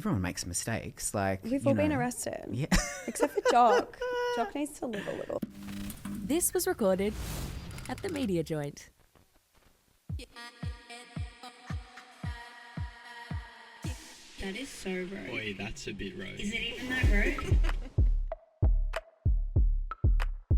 everyone makes mistakes. Like, We've all been arrested. Yeah. Except for Jock. Jock needs to live a little. This was recorded at the Media Joint. That is so rogue. Boy, that's a bit rogue. Is it even that rogue?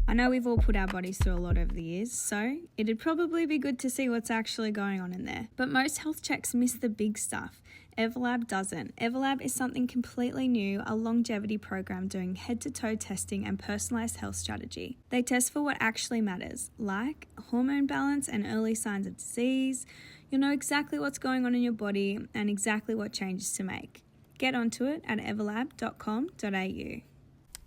I know we've all put our bodies through a lot over the years, so it'd probably be good to see what's actually going on in there. But most health checks miss the big stuff. Everlab doesn't. Everlab is something completely new, a longevity program doing head-to-toe testing and personalised health strategy. They test for what actually matters, like hormone balance and early signs of disease. You'll know exactly what's going on in your body and exactly what changes to make. Get onto it at everlab.com.au.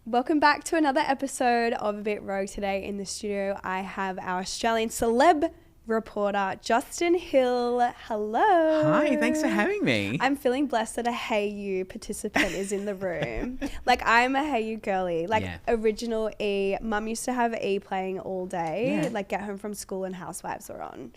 Welcome back to another episode of A Bit Rogue. Today in the studio, I have our Australian celeb reporter, Justin Hill. Hello. Hi, thanks for having me. I'm feeling blessed that a Hayu participant is in the room. Like, I'm a Hayu girly. Like, original E. Mum used to have E playing all day. Yeah. Like, get home from school and Housewives were on.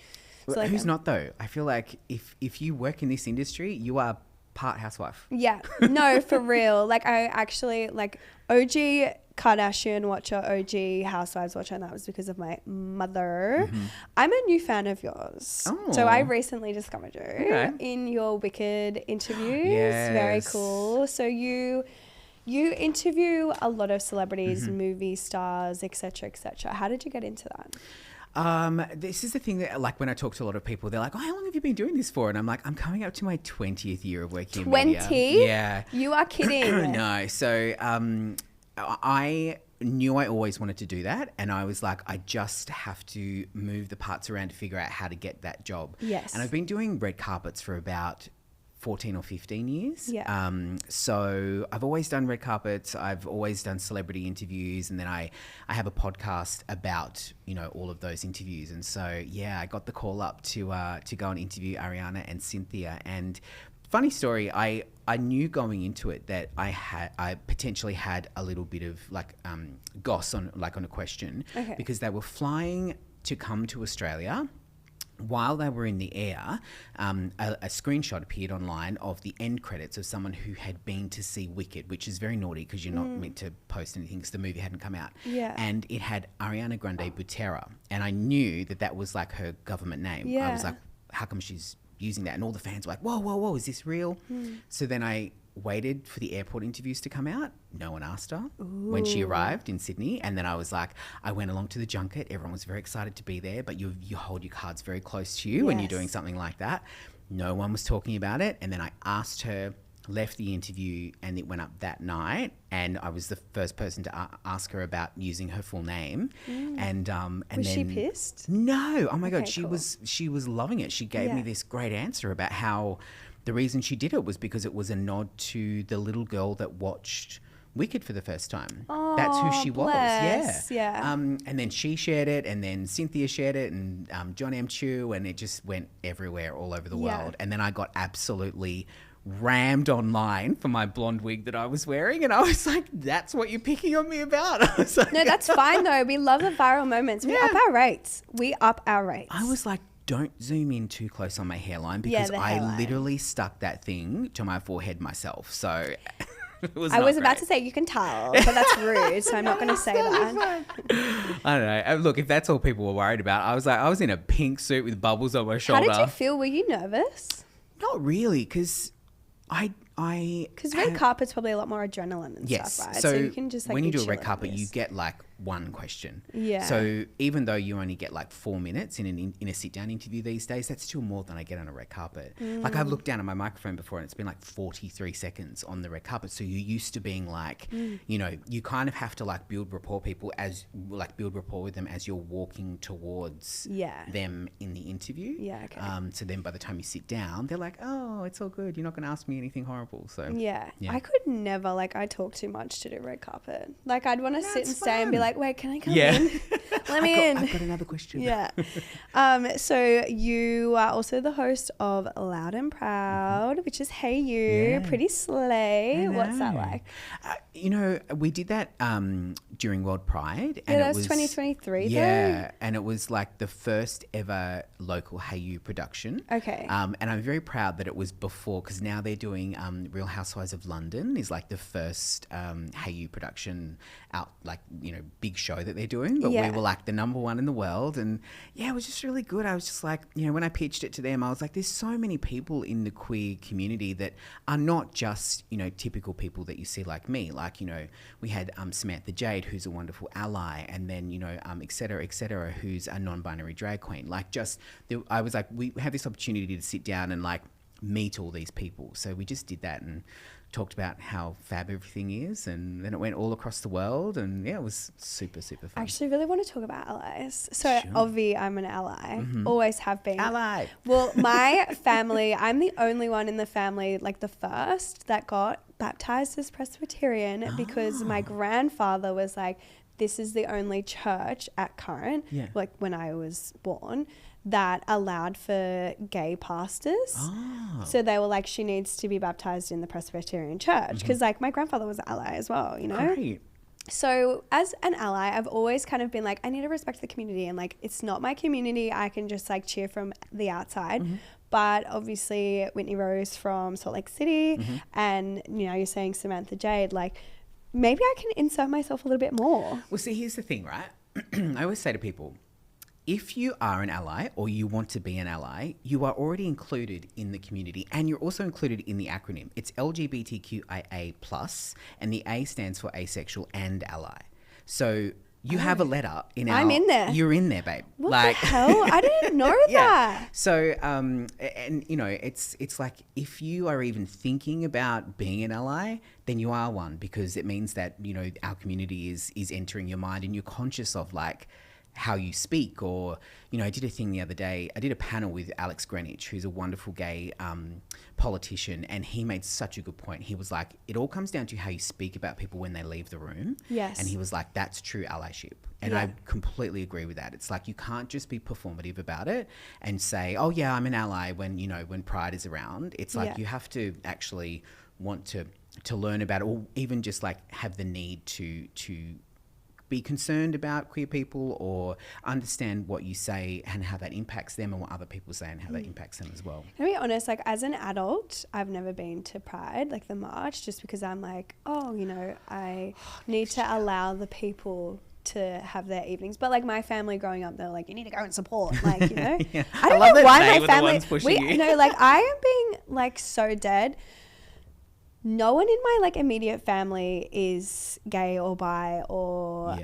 So, Well, like, who's not though? I feel like if you work in this industry, you are part housewife. Yeah, no, for real. Like, I actually, like, OG Kardashian watcher, OG Housewives watcher, and that was because of my mother. Mm-hmm. I'm a new fan of yours. Oh. So I recently discovered you in your Wicked interviews. Yes. Very cool. So you interview a lot of celebrities, movie stars, etc., etc. How did you get into that? This is the thing that, like, when I talk to a lot of people, they're like, "Oh, how long have you been doing this for?" And I'm like, "I'm coming up to my 20th year of working in media." 20? Yeah. You are kidding. No. So, I knew I always wanted to do that, and I was like, I just have to move the parts around to figure out how to get that job. Yes. And I've been doing red carpets for about 14 or 15 years. Yeah. So I've always done red carpets. I've always done celebrity interviews. And then I have a podcast about, you know, all of those interviews. And so, yeah, I got the call up to go and interview Ariana and Cynthia. And funny story, I knew going into it that I potentially had a little bit of like goss on a question because they were flying to come to Australia. While they were in the air, a screenshot appeared online of the end credits of someone who had been to see Wicked, which is very naughty because you're not meant to post anything because the movie hadn't come out. Yeah. And it had Ariana Grande Butera. And I knew that was like her government name. Yeah. I was like, how come she's using that? And all the fans were like, whoa, is this real? So then I waited for the airport interviews to come out. No one asked her when she arrived in Sydney. And then I was like, I went along to the junket. Everyone was very excited to be there, but you hold your cards very close to you when you're doing something like that. No one was talking about it. And then I asked her, left the interview, and it went up that night. And I was the first person to ask her about using her full name. And Was she pissed? No. Oh my God. Okay, She was loving it. She gave me this great answer about how the reason she did it was because it was a nod to the little girl that watched Wicked for the first time. Oh, that's who she bless. was. Yeah. And then she shared it, and then Cynthia shared it, and John M. Chu, and it just went everywhere all over the world. And then I got absolutely rammed online for my blonde wig that I was wearing, and I was like, that's what you're picking on me about? I was like, No, that's fine though. We love the viral moments. We up our rates. I was like, don't zoom in too close on my hairline because the I hairline. literally stuck that thing to my forehead myself. So it was I not was about great. to say you can tell, but that's rude, so I'm not going to say that. I don't know. Look, if that's all people were worried about, I was in a pink suit with bubbles on my How shoulder. did you feel? Were you nervous? Not really, because Because red carpet's probably a lot more adrenaline and stuff, right? So you can just like when you do a chill red and carpet, this. you get like one question. Yeah. So even though you only get like 4 minutes in a sit down interview these days, that's still more than I get on a red carpet. Like I've looked down at my microphone before and it's been like 43 seconds on the red carpet. So you're used to being like, you know, you kind of have to like build rapport with them as you're walking towards them in the interview. Yeah. Okay. So then by the time you sit down, they're like, oh, it's all good. You're not going to ask me anything horrible. So yeah. I could never, like, I talk too much to do red carpet. Like, I'd want to sit and stay and be like, like, wait, can I come Yeah. in? Let me in. I've got another question. Yeah. So you are also the host of Loud and Proud, which is Hey You, Yeah. pretty slay. I What's that know. like? We did that during World Pride. Yeah, And that it was 2023 though. Yeah, and it was like the first ever local Hey You production. Okay. And I'm very proud that it was before, because now they're doing Real Housewives of London is like the first Hey You production out, like, big show that they're doing. But Yeah. we were like the number one in the world. And yeah, it was just really good. I was just like, when I pitched it to them, I was like, there's so many people in the queer community that are not just, typical people that you see like me. Like, we had Samantha Jade, who's a wonderful ally, and then, et cetera, who's a non-binary drag queen. Like, I was like, we have this opportunity to sit down and like meet all these people. So we just did that and talked about how fab everything is, and then it went all across the world, and yeah, it was super, super fun. I actually really want to talk about allies. So Sure. obviously I'm an ally, always have been. Ally. Well, my family, I'm the only one in the family, like the first that got baptized as Presbyterian because my grandfather was like, this is the only church at current, like when I was born, that allowed for gay pastors. Oh. So they were like, she needs to be baptized in the Presbyterian church. Because like my grandfather was an ally as well, Great. So as an ally, I've always kind of been like, I need to respect the community, and like, it's not my community. I can just like cheer from the outside. But obviously Whitney Rose from Salt Lake City and, you're saying Samantha Jade, like maybe I can insert myself a little bit more. Well, see, here's the thing, right? I always say to people, if you are an ally or you want to be an ally, you are already included in the community, and you're also included in the acronym. It's LGBTQIA+, and the A stands for asexual and ally. So you have a letter in our... I'm in there. You're in there, babe. What the hell? I didn't know that. So, and it's like, if you are even thinking about being an ally, then you are one, because it means that, our community is entering your mind, and you're conscious of like how you speak. Or, I did a thing the other day. I did a panel with Alex Greenwich, who's a wonderful gay politician, and he made such a good point. He was like, it all comes down to how you speak about people when they leave the room. Yes. And he was like, that's true allyship. And I completely agree with that. It's like, you can't just be performative about it and say, oh yeah, I'm an ally when, when Pride is around. It's like, you have to actually want to learn about it, or even just like have the need to be concerned about queer people, or understand what you say and how that impacts them, and what other people say and how that impacts them as well. To be honest, like as an adult, I've never been to Pride, like the march, just because I'm like, I need to allow the people to have their evenings. But like my family growing up, they're like, you need to go and support, like, Yeah. I don't love know that why they my were the family, ones pushing you. like I am being like so dead. No one in my like immediate family is gay or bi or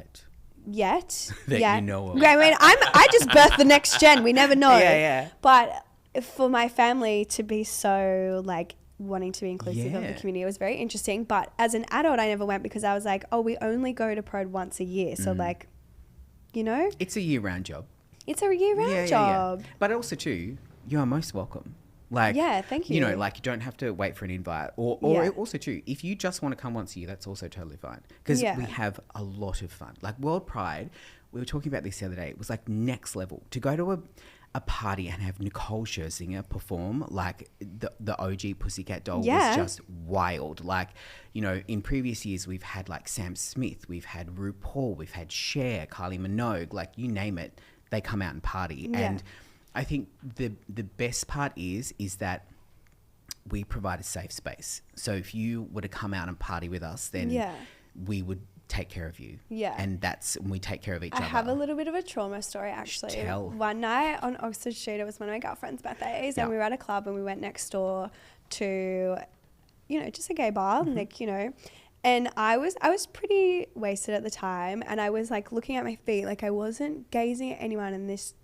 yet. That yeah. you know of. I mean, I just birthed the next gen. We never know. Yeah. But for my family to be so like wanting to be inclusive of the community, it was very interesting. But as an adult, I never went because I was like, we only go to Pride once a year. So like, it's a year-round job. it's a year-round job. Yeah. But also too, you are most welcome. Like, thank you. Like you don't have to wait for an invite, or also too, if you just want to come once a year, that's also totally fine, because we have a lot of fun. Like World Pride, we were talking about this the other day. It was like next level to go to a party and have Nicole Scherzinger perform like the OG Pussycat Doll was just wild. Like, in previous years we've had like Sam Smith, we've had RuPaul, we've had Cher, Kylie Minogue, like you name it, they come out and party. And I think the best part is that we provide a safe space. So if you were to come out and party with us, then we would take care of you. Yeah. And we take care of each other. I have a little bit of a trauma story actually. Tell. One night on Oxford Street, it was one of my girlfriend's birthdays, and we were at a club and we went next door to, just a gay bar, like, and I was pretty wasted at the time, and I was like looking at my feet, like I wasn't gazing at anyone, and this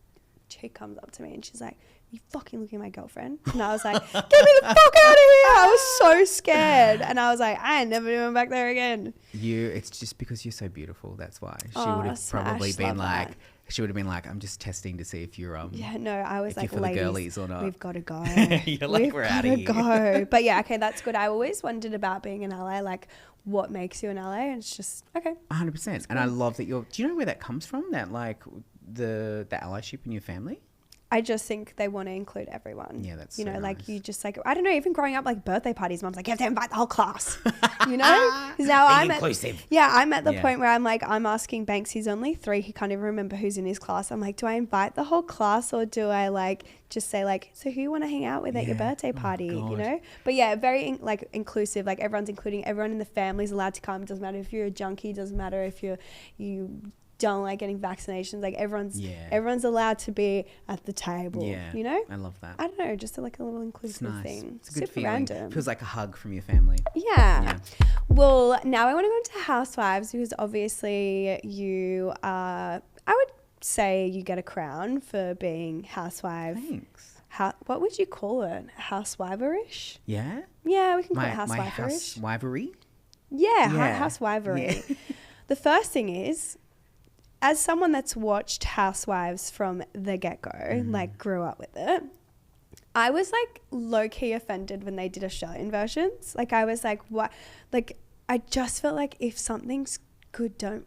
chick comes up to me and she's like, you fucking looking at my girlfriend? And I was like, get me the fuck out of here. I was so scared. And I was like, I ain't never going back there again. It's just because you're so beautiful. That's why. She would have probably been like, She would have been like, I'm just testing to see if you're Yeah, no, I was if like, you're for the ladies, girlies or not. we've got to go. You're like, we've we're got outta to here. go. But yeah, okay, that's good. I always wondered about being an ally, like what makes you an ally, and it's just okay. 100%. And I love that do you know where that comes from? That like the allyship in your family? I just think they want to include everyone. Yeah, that's you know, so like nice. you just like, I don't know, even growing up, like birthday parties, mom's like, you have to invite the whole class. You know, because now I'm inclusive. I'm at the Yeah. point where I'm like, I'm asking Banks, he's only 3, he can't even remember who's in his class. I'm like, do I invite the whole class, or do I like just say like, so who you want to hang out with at your Yeah. birthday Oh, party? You God. know, but yeah, very like inclusive. Like everyone's including everyone in the family's allowed to come. It doesn't matter if you're a junkie. Doesn't matter if you don't like getting vaccinations. Like everyone's allowed to be at the table. Yeah. You know. I love that. I don't know, just like a little It's inclusive nice. thing. It's a good Super feeling. random. Feels like a hug from your family. Yeah. Well, now I want to go into Housewives because obviously you are, I would say you get a crown for being housewife. Thanks. What would you call it? Housewiverish? Yeah? Yeah, we can call My it housewiverish. housewifery? Yeah, Yeah. housewivery. Yeah. The first thing is, as someone that's watched Housewives from the get-go, like grew up with it, I was like low-key offended when they did Australian versions. Like I was like, what? Like I just felt like if something's good, don't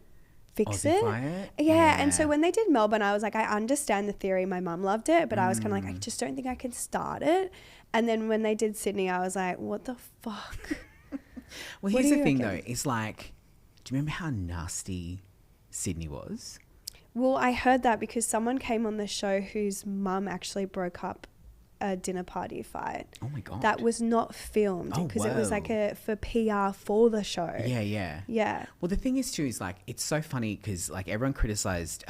fix it. Aussie-fy it? Yeah. And so Yeah. when they did Melbourne, I was like, I understand the theory. My mum loved it, but I was kind of like, I just don't think I can start it. And then when they did Sydney, I was like, what the fuck? Well, What here's do the you thing reckon? though. It's like, do you remember how nasty Sydney was? Well, I heard that because someone came on the show whose mum actually broke up a dinner party fight. Oh my God. That was not filmed Oh, because it was wow. like for PR for the show. Yeah, yeah. Yeah. Well, the thing is too is like it's so funny because like everyone criticized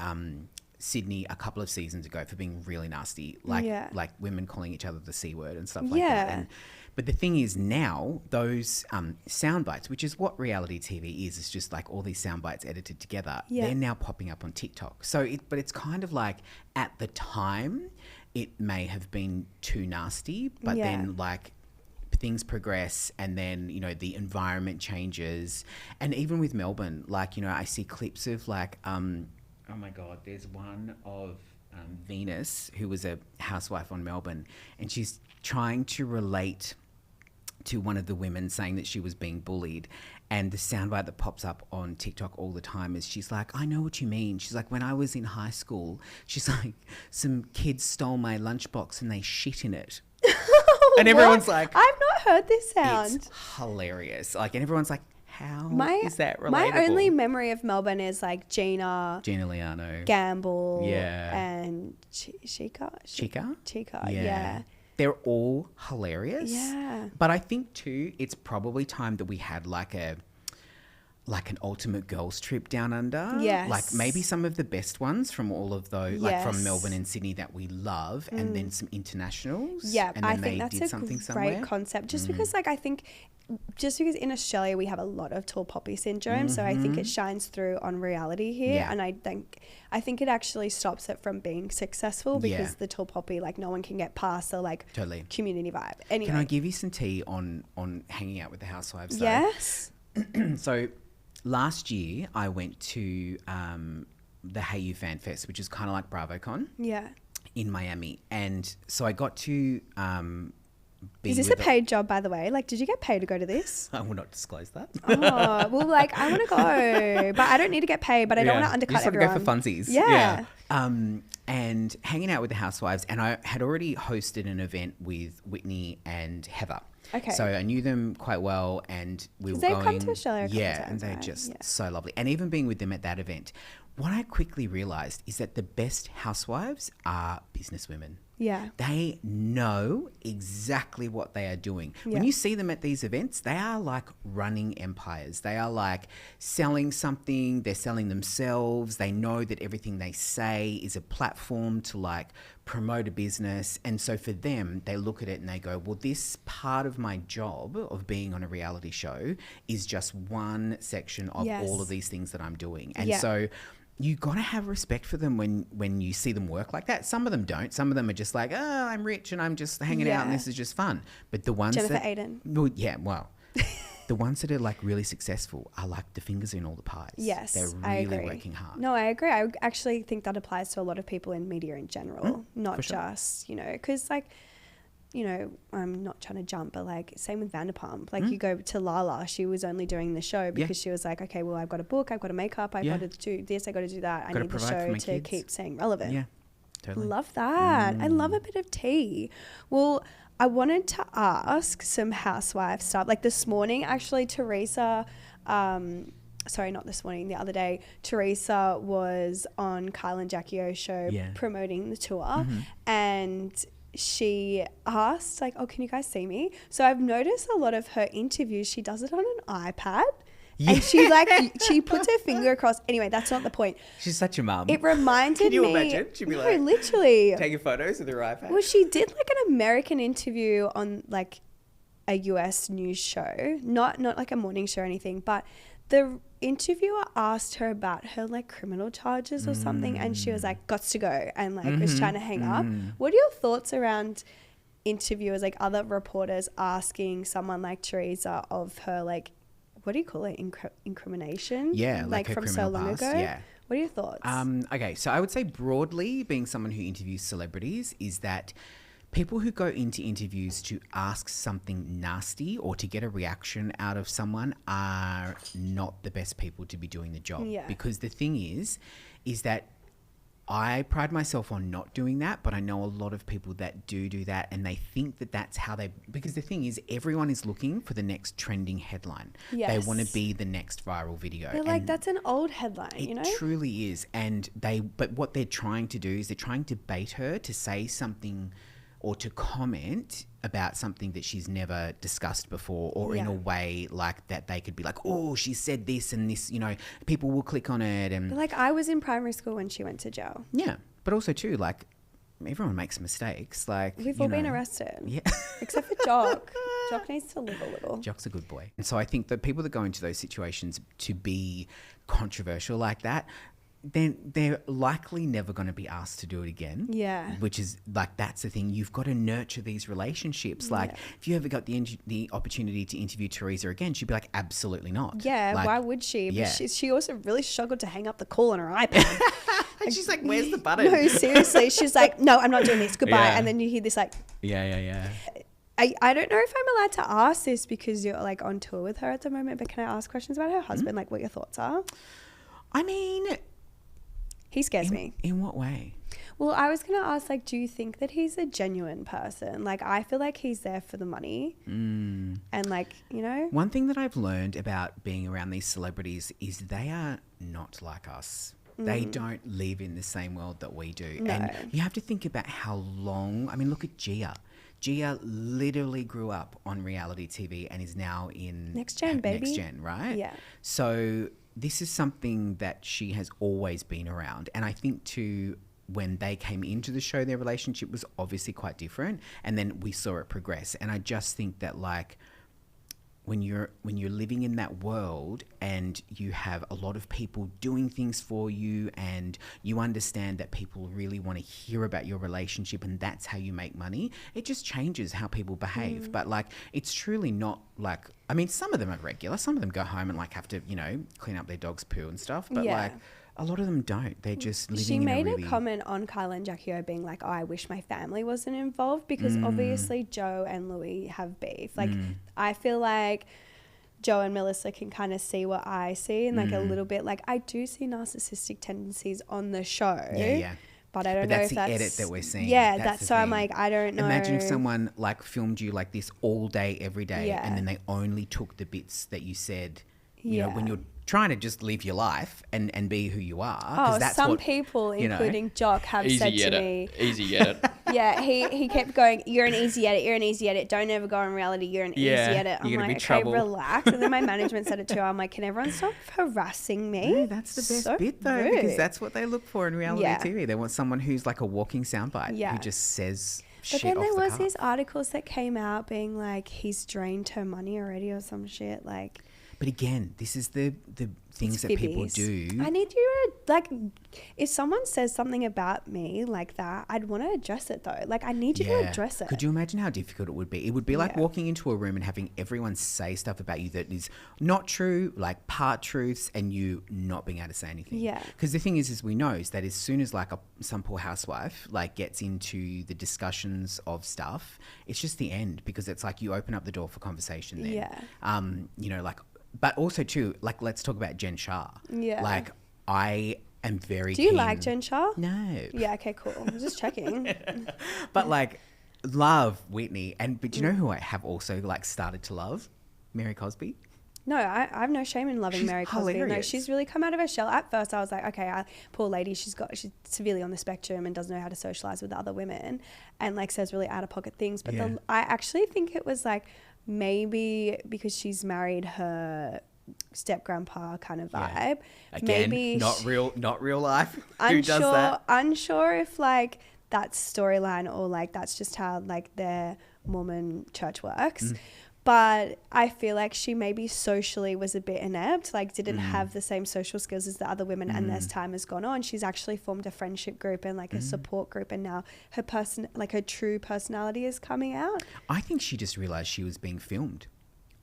Sydney a couple of seasons ago for being really nasty, like Yeah. like women calling each other the C word and stuff like Yeah. that. But the thing is now those sound bites, which is what reality TV is just like all these sound bites edited together. Yeah. They're now popping up on TikTok. So but it's kind of like at the time it may have been too nasty, but Yeah. then like things progress and then you know the environment changes, and even with Melbourne, like you know I see clips of like oh my God, there's one of Venus who was a housewife on Melbourne, and she's trying to relate to one of the women saying that she was being bullied, and the soundbite that pops up on TikTok all the time is she's like, I know what you mean. She's like, when I was in high school, she's like, some kids stole my lunchbox and they shit in it. And everyone's like, I've not heard this sound. it's hilarious. Like, and everyone's like, how is that relatable? My only memory of Melbourne is like Gina Liano. Gamble, Yeah. and Chica. Chica? Yeah. They're all hilarious. Yeah. But I think too, it's probably time that we had like an ultimate girls trip down under. Yes. Like maybe some of the best ones from all of those, like from Yes. Melbourne and Sydney that we love, and then some internationals. Yeah, and I then think they that's did a something great somewhere. concept. Just because, like, I think, just because in Australia we have a lot of tall poppy syndrome, so I think it shines through on reality here, Yeah. and I think it actually stops it from being successful because Yeah. the tall poppy, like, no one can get past the like Totally. community vibe. Anyway, Can I give you some tea on hanging out with the housewives? Though? yes, So last year I went to the Hayu Fan Fest, which is kind of like BravoCon yeah. in Miami. And so I got to be Is this a with paid job, by the way? Like, did you get paid to go to this? I will not disclose that. Oh, well, like, I want to go, but I don't need to get paid, but I don't want to undercut You just everyone. want to go for funsies. Yeah. And hanging out with the housewives. And I had already hosted an event with Whitney and Heather. Okay. So I knew them quite well, and we were they've going. come to Australia a couple yeah, times, and they're right? just Yeah. so lovely. And even being with them at that event, what I quickly realised is that the best housewives are businesswomen. Yeah. They know exactly what they are doing. Yeah. When you see them at these events, they are like running empires. They are like selling something, they're selling themselves. They know that everything they say is a platform to like promote a business. And so for them, they look at it and they go, well, this part of my job of being on a reality show is just one section of Yes. all of these things that I'm doing. And Yeah. so you got to have respect for them when you see them work like that. Some of them don't. Some of them are just like, oh, I'm rich and I'm just hanging out and Yeah. this is just fun. But the ones Jennifer that... Aiden. Well, yeah, well... the ones that are like really successful are like the fingers in all the pies. Yes, they're I really agree. working hard. No, I agree. I actually think that applies to a lot of people in media in general, not for sure. just, you know, because like, you know, I'm not trying to jump, but like same with Vanderpump. Like you go to Lala, she was only doing the show because she was like, okay, well, I've got a book, I've got a makeup, I've got to do this, I've got to do that. I Gotta need the provide for show my to kids. keep staying relevant. Yeah, totally. Love that. I love a bit of tea. Well, I wanted to ask some housewife stuff. Like this morning, actually, Teresa, sorry, not this morning, the other day, Teresa was on Kyle and Jackie O's show promoting the tour. And she asked, like, oh, can you guys see me? So I've noticed a lot of her interviews, she does it on an iPad. Yeah. And she like, she puts her finger across. Anyway, that's not the point. She's such a mum. It reminded me. Can you imagine? She'd be like, literally. taking photos with her iPad. Well, she did like an American interview on like a US news show, not like a morning show or anything, but the interviewer asked her about her like criminal charges or something, and she was like, "Gots to go," and like was trying to hang up. What are your thoughts around interviewers, like other reporters asking someone like Teresa of her like, what do you call it, incrimination? Yeah, like her from so criminal long past, ago. yeah. What are your thoughts? Okay, so I would say broadly, being someone who interviews celebrities, is that people who go into interviews to ask something nasty or to get a reaction out of someone are not the best people to be doing the job. Yeah. Because the thing is that I pride myself on not doing that, but I know a lot of people that do that, and they think that that's how they, because the thing is, everyone is looking for the next trending headline. Yes. They want to be the next viral video. They're like, that's an old headline, you know? It truly is. But what they're trying to do is they're trying to bait her to say something or to comment about something that she's never discussed before, or in a way like that they could be like, oh, she said this and this, you know, people will click on it. And But like I was in primary school when she went to jail. yeah, but also too, like everyone makes mistakes. Like We've all been arrested. Yeah. Except for Jock. Jock needs to live a little. Jock's a good boy. And so I think that people that go into those situations to be controversial like that, then they're likely never going to be asked to do it again. Yeah. Which is like, that's the thing. You've got to nurture these relationships. Like if you ever got the opportunity to interview Teresa again, she'd be like, absolutely not. Yeah, like, why would she? Yeah. But she also really struggled to hang up the call on her iPad. And she's like, where's the button? No, seriously. She's like, no, I'm not doing this. Goodbye. Yeah. And then you hear this like, Yeah. I don't know if I'm allowed to ask this because you're like on tour with her at the moment, but can I ask questions about her husband? Like what your thoughts are? I mean, He scares me. in what way? Well, I was going to ask, like, do you think that he's a genuine person? Like, I feel like he's there for the money. And, like, you know? One thing that I've learned about being around these celebrities is they are not like us. They don't live in the same world that we do. No. And you have to think about how long, I mean, look at Gia. Gia literally grew up on reality TV and is now in Next Gen, baby. Next Gen, right? Yeah. So this is something that she has always been around. And I think too, when they came into the show, their relationship was obviously quite different. And then we saw it progress. And I just think that like, when you're living in that world and you have a lot of people doing things for you and you understand that people really want to hear about your relationship and that's how you make money, it just changes how people behave. But like, it's truly not like, I mean, some of them are regular, some of them go home and like have to, you know, clean up their dog's poo and stuff, but like a lot of them don't. They're just living She in made a really... a comment on Kyle and Jackie O being like, oh, I wish my family wasn't involved because obviously Joe and Louis have beef. Like, I feel like Joe and Melissa can kind of see what I see and like a little bit, like I do see narcissistic tendencies on the show. Yeah. But I don't know that's if the that's... edit that we're seeing. Yeah, that's the so I'm thing. like, I don't know. Imagine if someone like filmed you like this all day, every day, Yeah. and then they only took the bits that you said, you know, when Yeah. you're trying to just live your life and be who you are. Oh, that's some what, people, you know. including Jock, have said Easy to edit. me... Easy edit. Yeah, he kept going, you're an easy edit, you're an easy edit. Don't ever go on reality, you're an Yeah, easy edit. I'm you're gonna like, be okay, trouble. relax. And then my management said it too. I'm like, can everyone stop harassing me? No, that's the best So bit though, because rude. that's what they look for in reality Yeah. TV. They want someone who's like a walking soundbite Yeah. who just says But shit then off there the was cuff. these articles that came out being like, he's drained her money already or some shit. Like, But again, this is the things that people do. I need you to, like, if someone says something about me like that, I'd want to address it though. Like, I need you to address it. Could you imagine how difficult it would be? It would be like walking into a room and having everyone say stuff about you that is not true, like part truths, and you not being able to say anything. Yeah. Because the thing is we know is that as soon as like some poor housewife like gets into the discussions of stuff, it's just the end, because it's like you open up the door for conversation then. Yeah. You know, like, but also too, like, let's talk about Jen Shah. Yeah. Like, I am very Do you keen. like Jen Shah? No. Yeah, okay, cool. I'm just checking. But like, love Whitney. But do you know who I have also like started to love? Mary Cosby. No, I have no shame in loving She's Mary Cosby. No, hilarious. she's really come out of her shell. At first, I was like, okay, poor lady, she's severely on the spectrum and doesn't know how to socialize with other women, and like says really out of pocket things. But I actually think it was like maybe because she's married her step grandpa kind of vibe. Again, maybe not real life. Who does that? Unsure if like that's storyline or like that's just how like their Mormon church works. But I feel like she maybe socially was a bit inept, like didn't have the same social skills as the other women. And as time has gone on, she's actually formed a friendship group and like a support group. And now her her true personality is coming out. I think she just realized she was being filmed.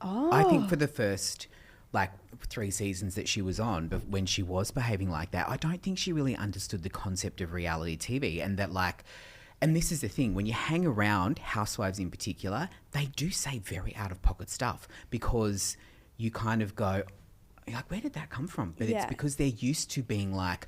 Oh. I think for the first like 3 seasons that she was on, but when she was behaving like that, I don't think she really understood the concept of reality TV, and that like, and this is the thing, when you hang around housewives in particular, they do say very out of pocket stuff, because you kind of go, like, where did that come from? But it's because they're used to being like,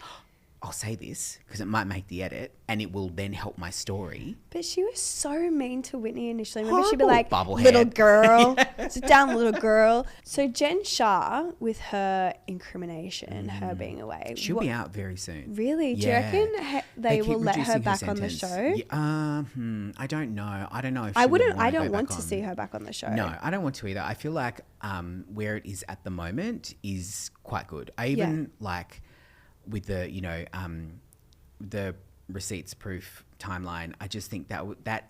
I'll say this because it might make the edit and it will then help my story. But she was so mean to Whitney initially. Remember, she'd be like, Bubblehead. little girl, sit down, little girl. So Jen Shah, with her incrimination, her being away. She'll be out very soon. Really? Do you reckon they will keep let her reducing back on the sentence. show? I don't know. I don't know if I she would wouldn't. wanna I go don't back want to on. see her back on the show. No, I don't want to either. I feel like where it is at the moment is quite good. I even like with the, you know, the receipts proof timeline. I just think that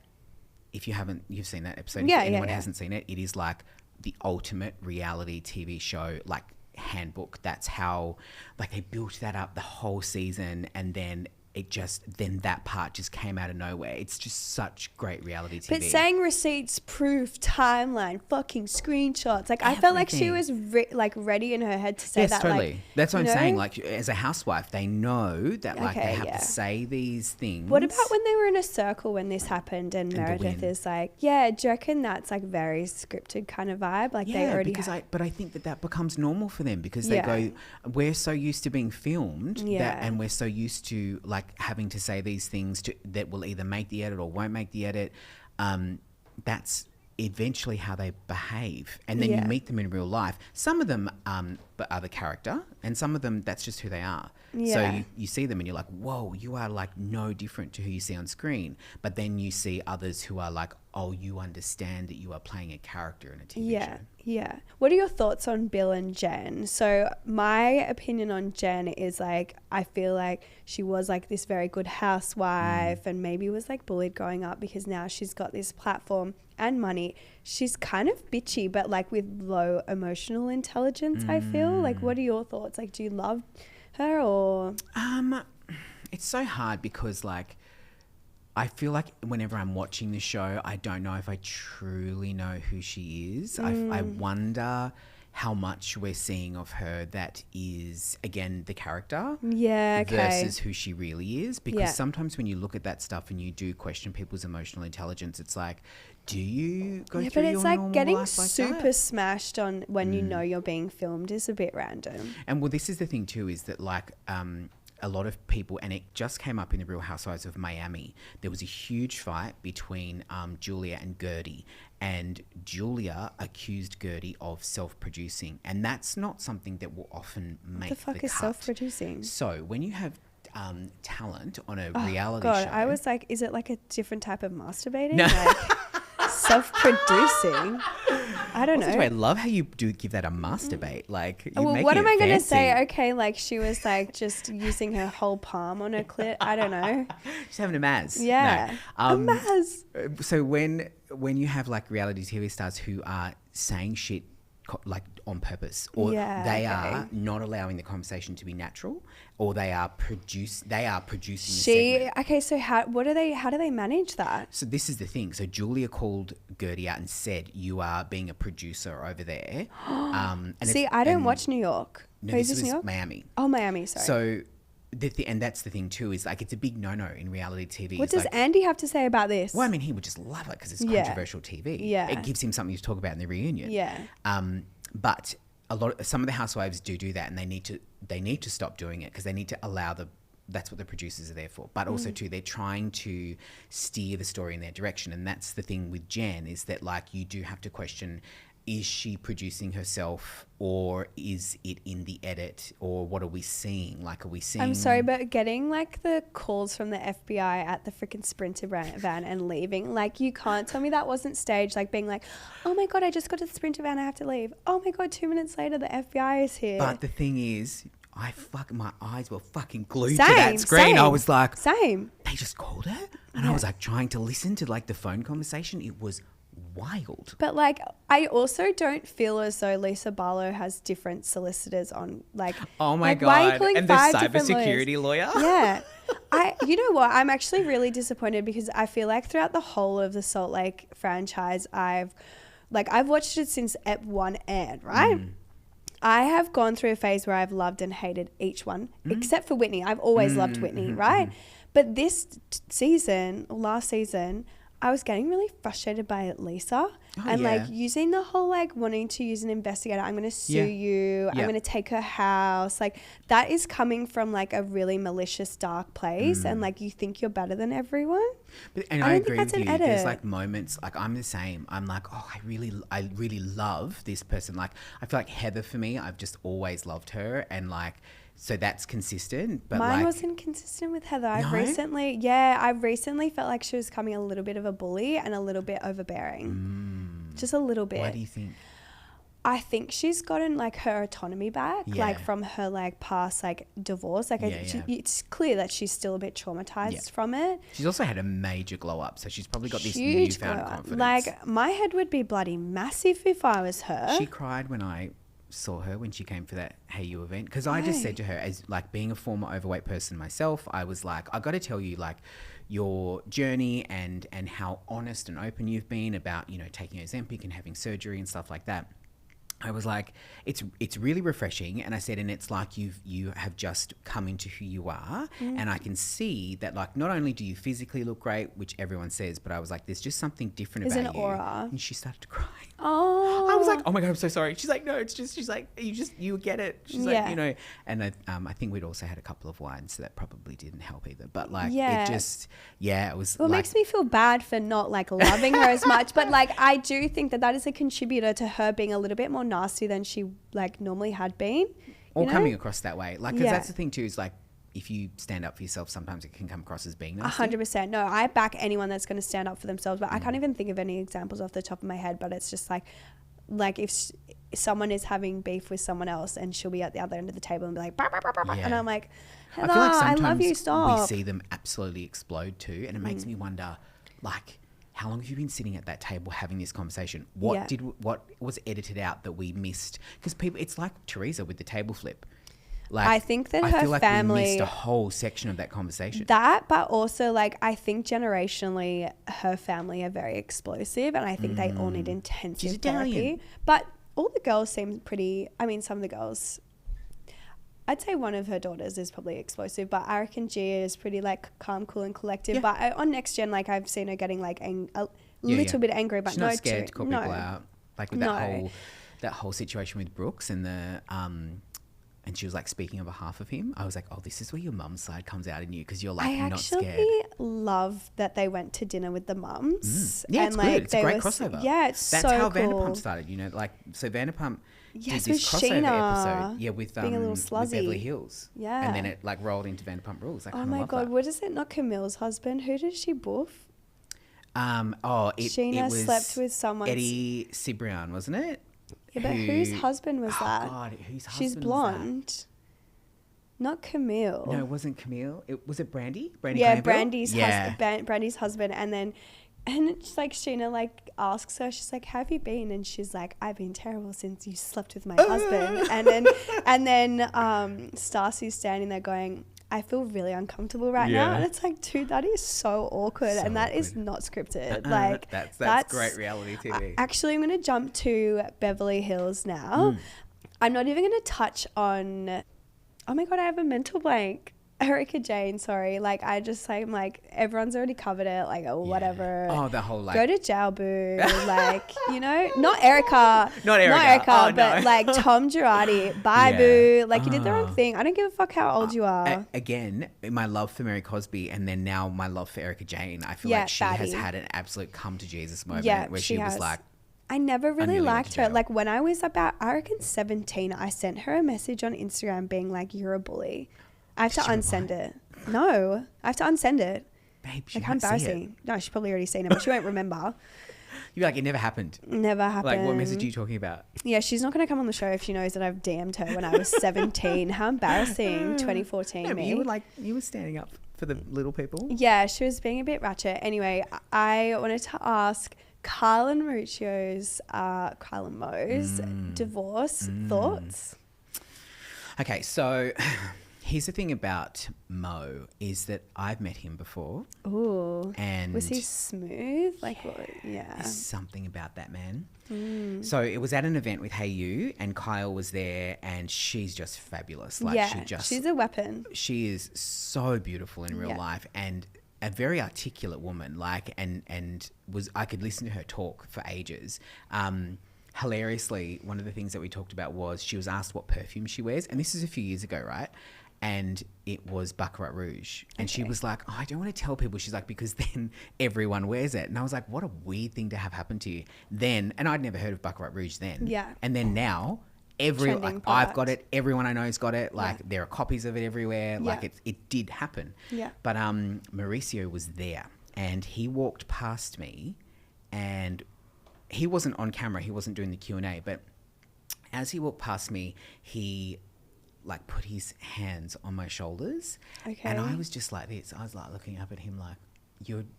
if you've seen that episode, if anyone hasn't seen it, it is like the ultimate reality TV show, like handbook. That's how like they built that up the whole season, and then then that part just came out of nowhere. It's just such great reality TV. But saying receipts, proof, timeline, fucking screenshots. Like, I felt like she was ready in her head to say yes, that. totally. Like, that's what I'm you know? saying. Like, as a housewife, they know that like they have to say these things. What about when they were in a circle when this happened and Meredith is like, yeah, do you reckon that's like very scripted kind of vibe? Like they already but I think that becomes normal for them, because they go, we're so used to being filmed and we're so used to like having to say these things that will either make the edit or won't make the edit. That's eventually how they behave, and then you meet them in real life. Some of them but are the character, and some of them that's just who they are. So you see them and you're like, whoa, you are like no different to who you see on screen. But then you see others who are like, oh, you understand that you are playing a character in a TV show. Yeah. What are your thoughts on Bill and Jen? So my opinion on Jen is like, I feel like she was like this very good housewife and maybe was like bullied growing up, because now she's got this platform and money. She's kind of bitchy, but like with low emotional intelligence, I feel. Like, what are your thoughts? Like, do you love her or? It's so hard because like, I feel like whenever I'm watching the show, I don't know if I truly know who she is. I wonder how much we're seeing of her that is, again, the character versus who she really is. Because sometimes when you look at that stuff and you do question people's emotional intelligence, it's like, do you go through your normal life like that? But it's like getting super smashed on when you know you're being filmed is a bit random. And well, this is the thing too, is that like a lot of people, and it just came up in the Real Housewives of Miami, there was a huge fight between Julia and Giudice, and Julia accused Giudice of self-producing, and that's not something that will often make the cut. What the fuck is self-producing? So when you have talent on a reality God, show... I was like, is it like a different type of masturbating? No. Like self-producing? I don't know. I love how you do give that a masturbate. Like, you're well, making what am it I going to fancy. say? Okay, like she was like just using her whole palm on her clit. I don't know. She's having a Maz. Yeah. No. A Maz. So when you have like reality TV stars who are saying shit like on purpose, or they are not allowing the conversation to be natural, or they are producing the segment. Okay, so how do they manage that? So this is the thing. So Julia called Giudice out and said, "You are being a producer over there." And See, I don't watch New York. No, Is this was New York? Miami. Oh, Miami, sorry. So and that's the thing too, is like it's a big no-no in reality TV. What It's does like, Andy have to say about this? well, I mean, he would just love it because it's Yeah. controversial TV. Yeah. It gives him something to talk about in the reunion. Yeah. But some of the housewives do that, and they need to stop doing it because they need to allow that's what the producers are there for. But also too, they're trying to steer the story in their direction, and that's the thing with Jen, is that like you do have to question, is she producing herself, or is it in the edit, or what are we seeing? Like, are we seeing... I'm sorry, but getting like the calls from the FBI at the freaking Sprinter van and leaving, like you can't tell me that wasn't staged, like being like, oh my God, I just got to the Sprinter van, I have to leave. Oh my God, 2 minutes later, the FBI is here. But the thing is, my eyes were fucking glued to that screen. Same, I was like... Same. They just called her? And I was like trying to listen to like the phone conversation. It was wild. But like, I also don't feel as though Lisa Barlow has different solicitors on, like, Oh my like, why are you God. calling And the 5 different cybersecurity lawyer? Yeah. You know what? I'm actually really disappointed because I feel like throughout the whole of the Salt Lake franchise, I've watched it since Ep 1 aired, right? I have gone through a phase where I've loved and hated each one, except for Whitney. I've always loved Whitney, right? But this season, or last season, I was getting really frustrated by Lisa like using the whole like wanting to use an investigator. I'm going to sue you. I'm going to take her house. Like that is coming from like a really malicious, dark place. And like you think you're better than everyone. And I don't agree think that's with an you. edit. There's like moments, like I'm the same. I'm like, oh, I really love this person. Like I feel like Heather, for me, I've just always loved her, and like, so that's consistent. But Mine like, wasn't consistent with Heather. No? I recently felt like she was becoming a little bit of a bully and a little bit overbearing. Just a little bit. Why do you think? I think she's gotten like her autonomy back, like from her like past like divorce. Like it's clear that she's still a bit traumatized from it. She's also had a major glow up, so she's probably got this Huge newfound glow up. confidence. Like my head would be bloody massive if I was her. She cried when I saw her when she came for that Hayu event, because I just said to her, as like being a former overweight person myself, I was like, I got to tell you, like, your journey and how honest and open you've been about, you know, taking Ozempic and having surgery and stuff like that. I was like, it's really refreshing. And I said, and it's like you have just come into who you are. And I can see that, like, not only do you physically look great, which everyone says, but I was like, there's just something different There's about an you. aura. And she started to cry. Oh. I was like, oh my God, I'm so sorry. She's like, no, it's just, she's like, you get it. She's like, you know, and I think we'd also had a couple of wines, so that probably didn't help either. But like, it just, it was Well, like, it makes me feel bad for not like loving her as much, but like I do think that is a contributor to her being a little bit more nasty than she like normally had been. Or you know? coming across that way. Like, because that's the thing too, is like, if you stand up for yourself, sometimes it can come across as being nasty. 100%. No, I back anyone that's going to stand up for themselves, but I can't even think of any examples off the top of my head, but it's just like if someone is having beef with someone else and she'll be at the other end of the table and be like, bah, bah, bah, bah, bah, and I'm like, Heather, I feel like sometimes I love you, stop. we see them absolutely explode too, and it makes me wonder, like, how long have you been sitting at that table having this conversation? What was edited out that we missed? Because people, it's like Teresa with the table flip. Like, I think that I her feel like family we missed a whole section of that conversation. That, but also like I think generationally her family are very explosive, and I think they all need intensive She's Italian. therapy. But all the girls seem pretty. I mean, some of the girls. I'd say one of her daughters is probably explosive, but I reckon Gia is pretty like calm, cool, and collective. But on Next Gen, like I've seen her getting like a little bit angry, but she's not scared to call people out. Like with No. that whole situation with Brooks and the and she was like speaking on behalf of him. I was like, oh, this is where your mum's side comes out in you, because you're like not scared. I actually love that they went to dinner with the mums. Yeah, and it's like, good. It's a great crossover. Yeah, it's That's so how cool. Vanderpump started, you know, like, so Vanderpump did Yes, this with crossover Sheena episode. Yeah, with being a little with sluzzy. Beverly Hills. Yeah. And then it like rolled into Vanderpump Rules. I Oh kind of my love God, that. what is it? Not Camille's husband. Who did she boof? Sheena it was slept with someone. Eddie Cibrian, wasn't it? Yeah, but whose husband was Oh that? God, whose husband She's was blonde. Not Camille. that? No, it wasn't Camille. Was it Brandy? Yeah, Glanville? Brandy's husband, and then And it's like Sheena like asks her, she's like, "How have you been?" And she's like, "I've been terrible since you slept with my husband." And then Stacy's standing there going, "I feel really uncomfortable right now." And it's like, dude, that is so awkward. And that is not scripted. Like that's great reality TV. Actually, I'm going to jump to Beverly Hills now. I'm not even going to touch on, oh my God, I have a mental blank. Erica Jane, sorry. Like, I just like, I'm like, everyone's already covered it. Like, oh, whatever. Oh, the whole like. Go to jail, boo. Like, you know, not Erica. Not Erica. But like Tom Girardi. Bye, boo. Like, you did the wrong thing. I don't give a fuck how old you are. Again, my love for Mary Cosby and then now my love for Erica Jane. I feel like she has had an absolute come to Jesus moment where she was like, I never really liked her. jail. Like, when I was about, I reckon 17, I sent her a message on Instagram being like, "You're a bully." I have to unsend it. No, I have to unsend it. Babe, she like, how might see embarrassing. No, she's probably already seen it, but she won't remember. You're like, it never happened. Never happened. Like, what message are you talking about? Yeah, she's not going to come on the show if she knows that I've DM'd her when I was 17. How embarrassing. 2014 No, me. you were standing up for the little people. Yeah, she was being a bit ratchet. Anyway, I wanted to ask Kyle and Mauricio's, Kyle and Mo's divorce thoughts. Okay, so here's the thing about Mo is that I've met him before. Ooh. And was he smooth? Like, what? Yeah. There's something about that man. So it was at an event with Hayu and Kyle was there and she's just fabulous. Like, she's a weapon. She is so beautiful in real life and a very articulate woman. Like, and I could listen to her talk for ages. Hilariously, one of the things that we talked about was she was asked what perfume she wears. And this is a few years ago, right? And it was Baccarat Rouge. And she was like, "Oh, I don't want to tell people." She's like, "Because then everyone wears it." And I was like, what a weird thing to have happen to you. Then, and I'd never heard of Baccarat Rouge then. Yeah. And then now, I've got it. Everyone I know's got it. Like, there are copies of it everywhere. Like, it did happen. Yeah. But Mauricio was there. And he walked past me and he wasn't on camera. He wasn't doing the Q&A. But as he walked past me, he like put his hands on my shoulders. Okay. And I was just like this. I was like looking up at him like,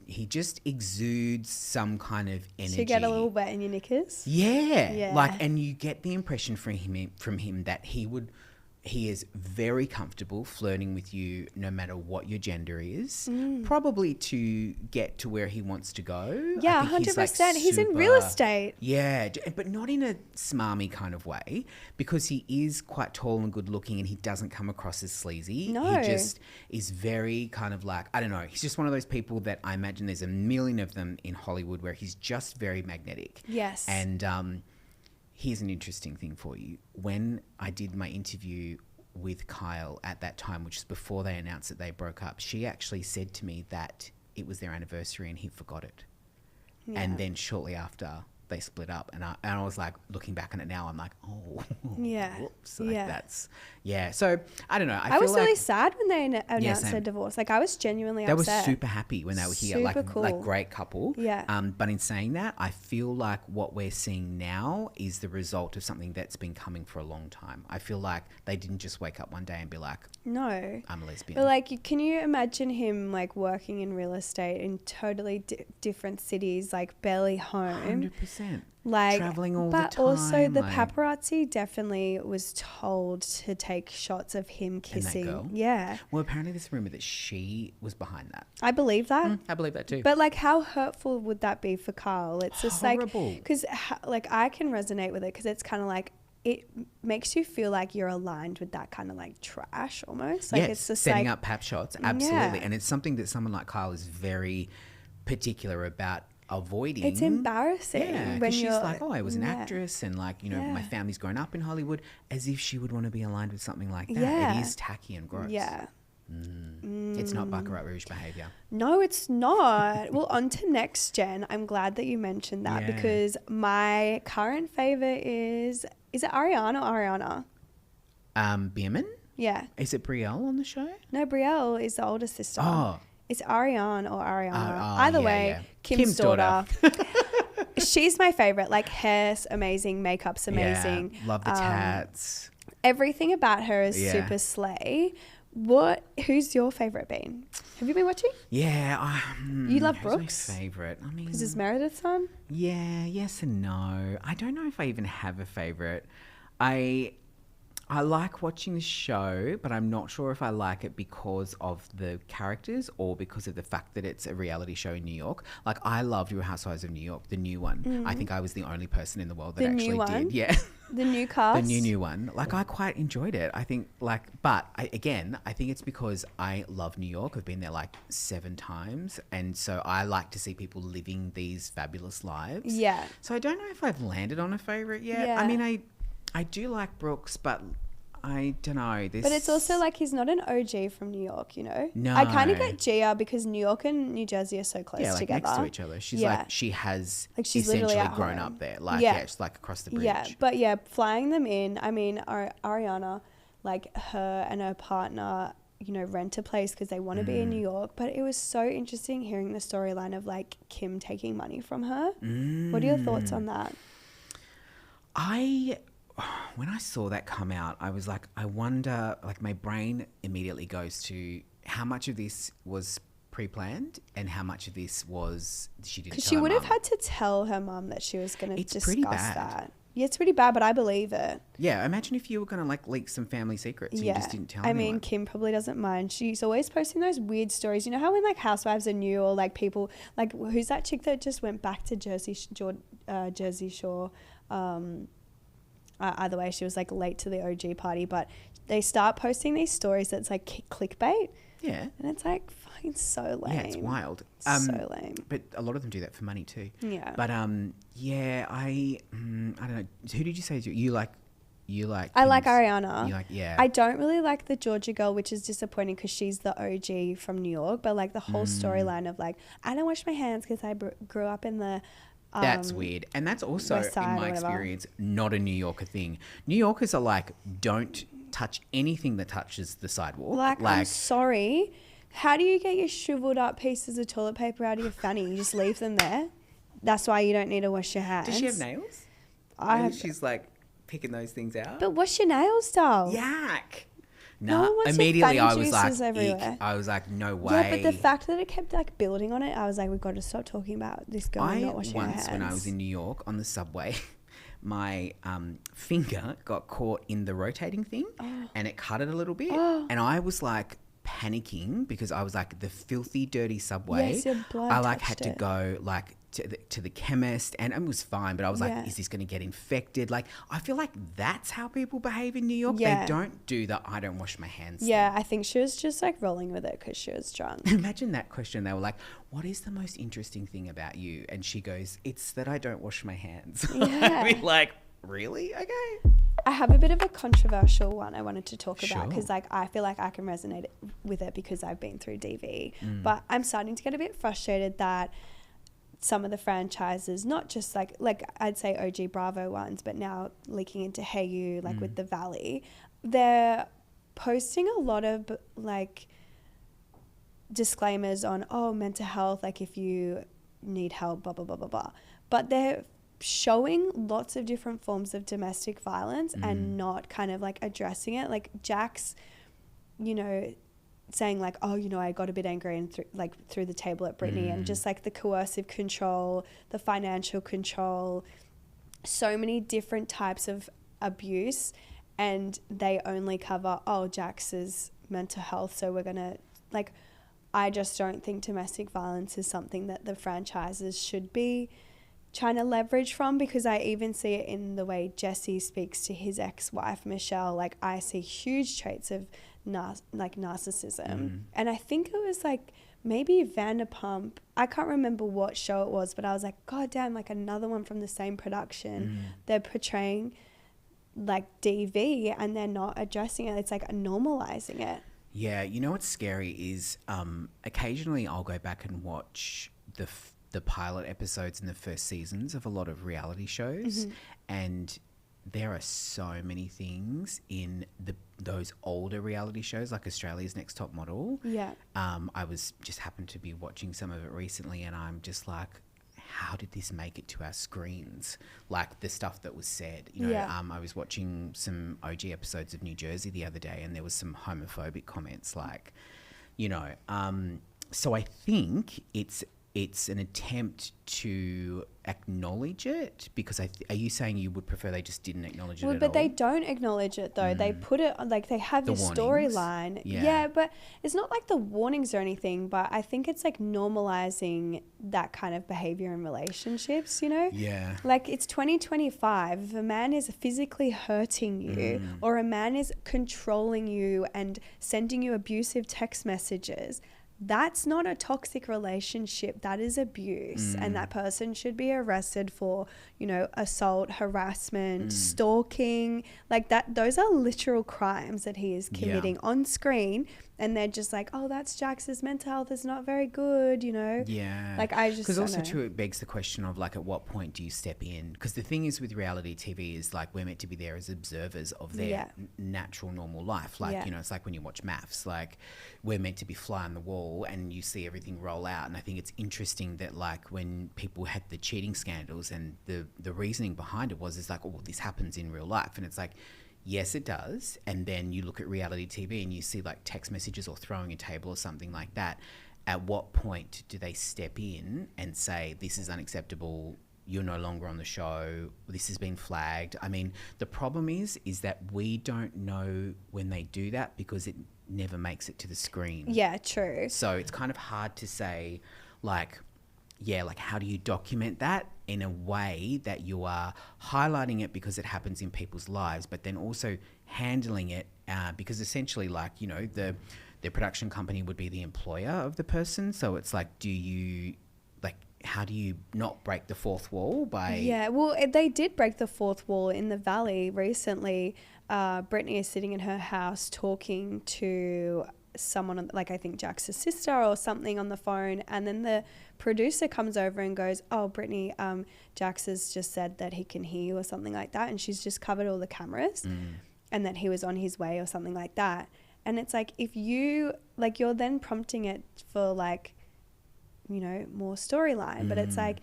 he just exudes some kind of energy. So you get a little wet in your knickers? Yeah. Like, and you get the impression from him that he is very comfortable flirting with you no matter what your gender is, probably to get to where he wants to go. Yeah, 100%. He's in real estate. Yeah, but not in a smarmy kind of way because he is quite tall and good looking and he doesn't come across as sleazy. No. He just is very kind of like, I don't know, he's just one of those people that I imagine there's a million of them in Hollywood where he's just very magnetic. Yes. And here's an interesting thing for you. When I did my interview with Kyle at that time, which is before they announced that they broke up, she actually said to me that it was their anniversary and he forgot it. Yeah. And then shortly after they split up and I was like, looking back on it now, I'm like, oh, yeah, whoops. Like that's, yeah. So I don't know. I was feel really like, sad when they announced their divorce. Like I was genuinely upset. They were super happy when they were here, like great couple. Yeah. But in saying that, I feel like what we're seeing now is the result of something that's been coming for a long time. I feel like they didn't just wake up one day and be like, no, I'm a lesbian. But like, can you imagine him like working in real estate in totally different cities, like barely home? 100%. Like traveling all the time. But also the paparazzi definitely was told to take shots of him kissing. And that girl? Yeah. Well, apparently there's a rumor that she was behind that. I believe that. I believe that too. But like, how hurtful would that be for Carl? It's just horrible. Like, because like I can resonate with it because it's kind of like, it makes you feel like you're aligned with that kind of like trash almost. Like yes, it's just setting like, up pap shots. Absolutely. And it's something that someone like Kyle is very particular about avoiding. It's embarrassing when she's like, oh, I was an actress and like, you know, my family's grown up in Hollywood, as if she would want to be aligned with something like that. Yeah. It is tacky and gross. Yeah. It's not Baccarat Rouge behaviour. No, it's not. Well, on to next gen. I'm glad that you mentioned that because my current favourite is it Ariana or Ariana? Bierman? Yeah. Is it Brielle on the show? No, Brielle is the older sister. Oh. It's Ariane or Ariana. Either way, Kim's daughter. She's my favourite. Like, hair's amazing, makeup's amazing. Yeah, love the tats. Everything about her is super slay. Who's your favourite been? Have you been watching? Yeah. You love who's Brooks? my favourite? I mean, Is this Meredith's son? yeah, yes and no. I don't know if I even have a favourite. I like watching the show, but I'm not sure if I like it because of the characters or because of the fact that it's a reality show in New York. Like, I loved Real Housewives of New York, the new one. I think I was the only person in the world that The new actually one? did. Yeah. The new cast? The new one. Like, I quite enjoyed it. I think, but I think it's because I love New York. I've been there like 7 times. And so I like to see people living these fabulous lives. Yeah. So I don't know if I've landed on a favourite yet. Yeah. I mean, I do like Brooks, but I don't know. But it's also like he's not an OG from New York, you know? No. I kind of get Gia because New York and New Jersey are so close like together. next to each other. She's Yeah. like, she has Like, she's literally essentially at grown home. up there. Like, Yeah. it's like across the bridge. Yeah, but yeah, flying them in. I mean, Ariana, like her and her partner, you know, rent a place because they want to be in New York. But it was so interesting hearing the storyline of like Kim taking money from her. What are your thoughts on that? When I saw that come out, I was like, I wonder, like my brain immediately goes to how much of this was pre-planned and how much of this was she didn't tell Because she her would have mum. had to tell her mum that she was going to It's discuss pretty bad. that. Yeah, it's pretty bad, but I believe it. Yeah, imagine if you were going to like leak some family secrets and you just didn't tell I anyone. mean, Kim probably doesn't mind. She's always posting those weird stories. You know how when like housewives are new or like people, like who's that chick that just went back to Jersey Shore? Either way, she was like late to the OG party, but they start posting these stories that's like clickbait. Yeah. And it's like fucking so lame. Yeah, it's wild. So lame. But a lot of them do that for money too. Yeah. But yeah, I don't know. Who did you say you like? I like Kim's- Ariana. You like, yeah. I don't really like the Georgia girl, which is disappointing because she's the OG from New York. But like the whole storyline of like, I don't wash my hands because I grew up in the. That's weird. And that's also, West Side in or my whatever. experience, not a New Yorker thing. New Yorkers are like, don't touch anything that touches the sidewalk. Like, I'm sorry. How do you get your shriveled up pieces of toilet paper out of your fanny? You just leave them there. That's why you don't need to wash your hands. does she have nails? I Maybe have, she's like picking those things out. but wash your nails, doll. Yuck. No Nah, one wants your immediately I fanny was like, juices everywhere. eek. I was like, no way. Yeah, but the fact that it kept like building on it, I was like, we've got to stop talking about this girl I not washing her hands. once, when I was in New York on the subway, my finger got caught in the rotating thing and it cut it a little bit. And I was like panicking because I was like, the filthy, dirty subway. Yes, your blood I like had touched to it. go like to the chemist and it was fine. But I was Yeah. like, is this going to get infected? Like, I feel like that's how people behave in New York. Yeah. They don't do the I don't wash my hands Yeah, I think she was just like rolling with it because she was drunk. Imagine that question. They were like, what is the most interesting thing about you? And she goes, it's that I don't wash my hands. Yeah. I'd be like, really? Okay. I have a bit of a controversial one I wanted to talk about Sure. because like I feel like I can resonate with it because I've been through DV. Mm. But I'm starting to get a bit frustrated that some of the franchises, not just like I'd say OG Bravo ones, but now leaking into Hayu, like with the Valley, they're posting a lot of like disclaimers on mental health, like if you need help, blah blah blah blah blah. But they're showing lots of different forms of domestic violence and not kind of like addressing it. Like Jack's, you know, saying like, oh, you know, I got a bit angry and threw the table at Whitney, and just like the coercive control, the financial control, so many different types of abuse, and they only cover Jax's mental health. So we're gonna like, I just don't think domestic violence is something that the franchises should be trying to leverage from, because I even see it in the way Jesse speaks to his ex-wife Michelle. Like I see huge traits of narcissism. And I think it was like maybe Vanderpump, I can't remember what show it was, but I was like, god damn, like another one from the same production. They're portraying like DV and they're not addressing it. It's like normalizing it. Yeah, you know what's scary is occasionally I'll go back and watch the pilot episodes in the first seasons of a lot of reality shows, and there are so many things in those older reality shows like Australia's Next Top Model. Yeah. I was just happened to be watching some of it recently, and I'm just like, how did this make it to our screens? Like the stuff that was said, you know, I was watching some OG episodes of New Jersey the other day, and there was some homophobic comments, like, you know, so I think it's an attempt to acknowledge it, because are you saying you would prefer they just didn't acknowledge it at all? But they don't acknowledge it though. They put it, like, they have this storyline. Yeah, but it's not like the warnings or anything, but I think it's like normalizing that kind of behavior in relationships, you know? Yeah. Like, it's 2025. If a man is physically hurting you or a man is controlling you and sending you abusive text messages, that's not a toxic relationship. That is abuse. And that person should be arrested for, you know, assault, harassment, stalking, like that. Those are literal crimes that he is committing on screen. And they're just like, oh, that's Jax's mental health is not very good, you know? Yeah. Like, I just, because also too, it begs the question of like, at what point do you step in? Because the thing is with reality TV is like, we're meant to be there as observers of their natural, normal life. Like, you know, it's like when you watch maths, like we're meant to be fly on the wall and you see everything roll out. And I think it's interesting that like when people had the cheating scandals and the reasoning behind it is like, oh, well, this happens in real life. And it's like, yes, it does. And then you look at reality TV and you see like text messages or throwing a table or something like that. At what point do they step in and say, this is unacceptable, you're no longer on the show, this has been flagged? I mean, the problem is that we don't know when they do that because it never makes it to the screen. Yeah, true. So it's kind of hard to say, like, like how do you document that in a way that you are highlighting it because it happens in people's lives, but then also handling it because essentially, like, you know, the production company would be the employer of the person. So it's like, how do you not break the fourth wall by... Yeah, well, they did break the fourth wall in the Valley recently. Brittany is sitting in her house talking to someone, like I think Jax's sister or something, on the phone, and then the producer comes over and goes, oh, Brittany, Jax has just said that he can hear you or something like that, and she's just covered all the cameras and that he was on his way or something like that. And it's like, if you, like, you're then prompting it for, like, you know, more storyline, but it's like,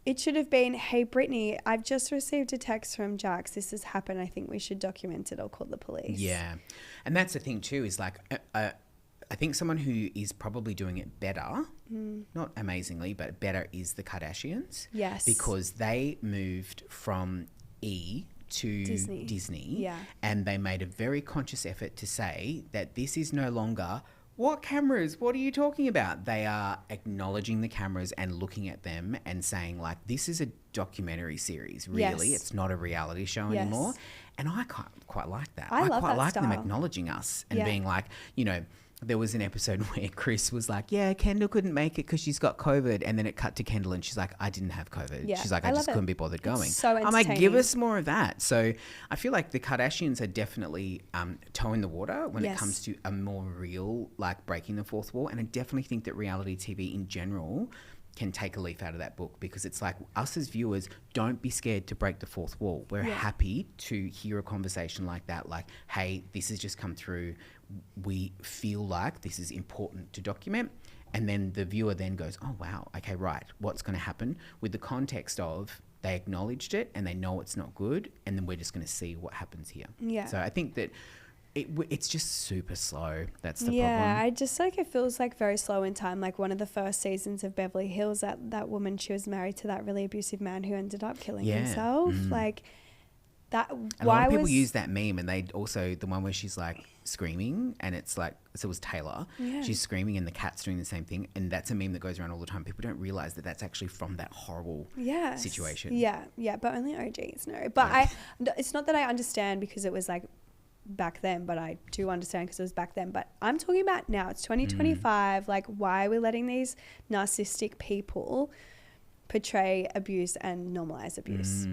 it should have been, hey, Brittany, I've just received a text from Jax. This has happened. I think we should document it or call the police. Yeah. And that's the thing too, is like, I think someone who is probably doing it better, not amazingly, but better, is the Kardashians. Yes. Because they moved from E to Disney. Yeah. And they made a very conscious effort to say that this is no longer, what cameras? What are you talking about? They are acknowledging the cameras and looking at them and saying, like, this is a documentary series, really. Yes. It's not a reality show anymore. And I quite like that. I love quite that like style. them acknowledging us and being like, you know, there was an episode where Chris was like, yeah, Kendall couldn't make it because she's got COVID. And then it cut to Kendall and she's like, I didn't have COVID. Yeah, she's like, I just couldn't be bothered going. So I'm like, give entertaining. us more of that. So I feel like the Kardashians are definitely toeing the water when it comes to a more real, like, breaking the fourth wall. And I definitely think that reality TV in general can take a leaf out of that book, because it's like, us as viewers, don't be scared to break the fourth wall. We're happy to hear a conversation like that, like, hey, this has just come through, we feel like this is important to document. And then the viewer then goes, oh wow, okay, right, what's going to happen, with the context of they acknowledged it and they know it's not good, and then we're just going to see what happens here. So I think that it's just super slow. That's the problem. Yeah, I just, like, it feels like very slow in time. Like one of the first seasons of Beverly Hills, that woman, she was married to that really abusive man who ended up killing himself. Like that. And a lot of people use that meme, and they also, the one where she's like screaming, and it's like, so it was Taylor. She's screaming and the cat's doing the same thing, and that's a meme that goes around all the time. People don't realize that that's actually from that horrible situation. Yeah, but only OGs know. But it's not that I understand because it was like back then, but I do understand because it was back then. But I'm talking about now. It's 2025. Like, why are we letting these narcissistic people portray abuse and normalize abuse?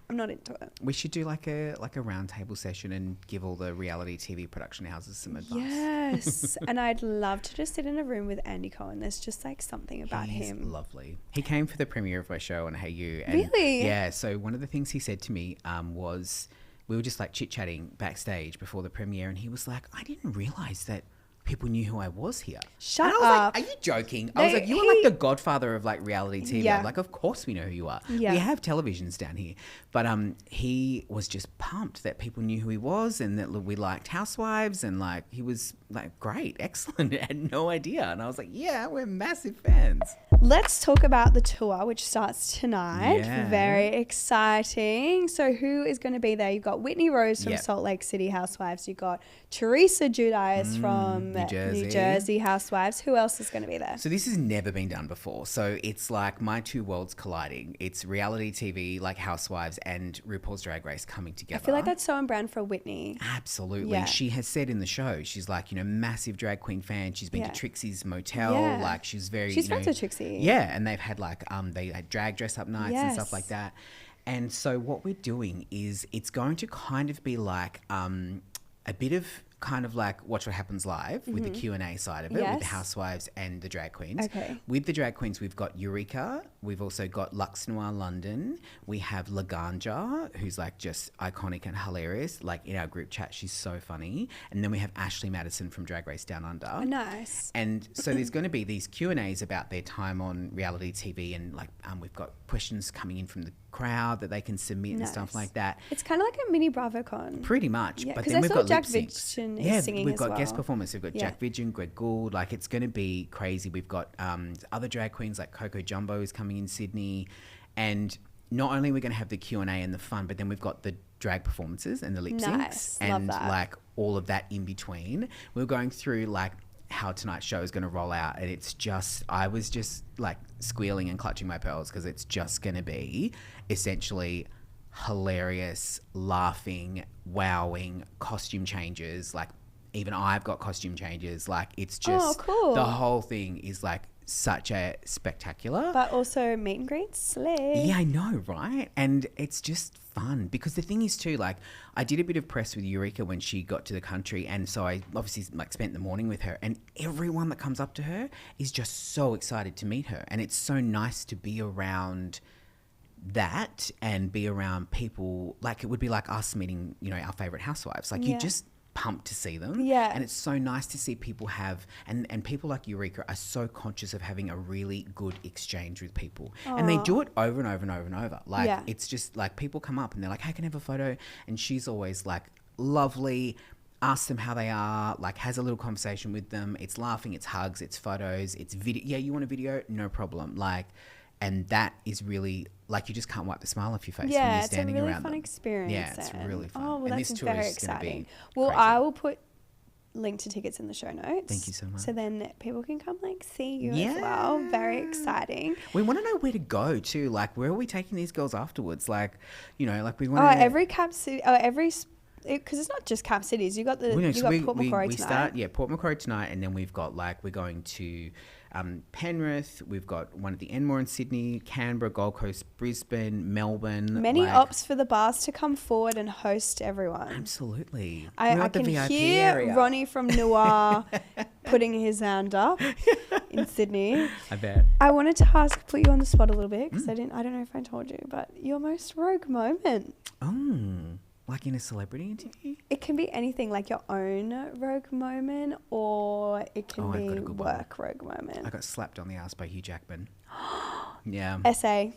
I'm not into it. We should do like a roundtable session and give all the reality TV production houses some advice. Yes. And I'd love to just sit in a room with Andy Cohen. There's just like something about him. He's lovely. He came for the premiere of my show on Hayu. And really? Yeah. So one of the things he said to me was, we were just like chit-chatting backstage before the premiere, and he was like, I didn't realize that people knew who I was here. Shut and I was up. like, are you joking? I was like, you are like the godfather of like reality TV. Yeah. I'm like, of course we know who you are. Yeah. We have televisions down here. But he was just pumped that people knew who he was and that we liked Housewives, and like he was like, great, excellent. I had no idea. And I was like, yeah, we're massive fans. Let's talk about the tour, which starts tonight. Yeah. Very exciting. So who is going to be there? You've got Whitney Rose from Yep. Salt Lake City Housewives. You've got Teresa Giudice from New Jersey. New Jersey Housewives. Who else is going to be there? So this has never been done before. So it's like my two worlds colliding. It's reality TV like Housewives and RuPaul's Drag Race coming together. I feel like that's so on brand for Whitney. Absolutely. Yeah. She has said in the show, she's like, massive drag queen fan. She's been Yeah. to Trixie's motel. Yeah. Like she's very, She's friends with Trixie. Yeah. And they've had like, they had drag dress up nights and stuff Yes. like that. And so what we're doing is it's going to kind of be like a bit of kind of like Watch What Happens Live with the Q&A side of it with the Mm-hmm. Yes. Housewives and the drag queens. Okay. With the drag queens, we've got Eureka. We've also got Lux Noir London. We have Laganja, who's like just iconic and hilarious. Like in our group chat, she's so funny. And then we have Ashley Madison from Drag Race Down Under. Oh, nice. And so there's going to be these Q&As about their time on reality TV, and like we've got questions coming in from the crowd that they can submit and stuff Nice. like that. It's kind of like a mini BravoCon. Pretty much. Yeah, but 'cause then I we've saw got Jack lip syncs. Vidgen is Yeah, singing we've as got guest well. performers. We've got Yeah. Jack Vidgen, Greg Gould. Like it's going to be crazy. We've got other drag queens like Coco Jumbo is coming in Sydney, and not only are we going to have the Q&A and the fun, but then we've got the drag performances and the lip syncs Nice. Love and that. like all of that in between. We're going through like how tonight's show is going to roll out, and it's just, I was just like squealing and clutching my pearls because it's just going to be essentially hilarious, laughing, wowing, costume changes. Like even I've got costume changes. Like it's just, cool. the whole thing is like such a spectacular. But also meet and greet, slay. Yeah, I know, right? And it's just fun because the thing is too, like I did a bit of press with Eureka when she got to the country, and so I obviously like spent the morning with her, and everyone that comes up to her is just so excited to meet her, and it's so nice to be around that and be around people. Like it would be like us meeting, our favorite housewives. Like Yeah. you just pumped to see them. Yeah. And it's so nice to see people have, and people like Eureka are so conscious of having a really good exchange with people. And they do it over and over and over and over. Like Yeah. it's just like people come up and they're like, hey, can I have a photo? And she's always like lovely, asks them how they are, like has a little conversation with them. It's laughing, it's hugs, it's photos, it's video. Yeah, you want a video? No problem. Like, and that is really like, you just can't wipe the smile off your face when Yeah, you're it's a standing really around fun them. experience. Yeah, it's then. really fun. Oh, well, And that's this tour very is gonna be exciting. Well, crazy. I will put link to tickets in the show notes. Thank you so much. So then people can come like see you as Yeah. well. Very exciting. We want to know where to go too. Like, where are we taking these girls afterwards? Like, like we Oh, want to. every cap city. Oh, every. Because it's not just cap cities. You got the. You got Port Macquarie we tonight. start, Port Macquarie tonight, and then we've got like, we're going to Penrith. We've got one at the Enmore in Sydney, Canberra, Gold Coast, Brisbane, Melbourne. Many like, opts for the bars to come forward and host everyone. Absolutely. I We're at the can VIP hear area. Ronnie from Noir putting his hand up in Sydney. I bet. I wanted to put you on the spot a little bit because I don't know if I told you, but your most rogue moment. Oh, like in a celebrity interview? It can be anything, like your own rogue moment, or it can Oh, I've be got a good one. work rogue moment. I got slapped on the ass by Hugh Jackman. Yeah. Essay.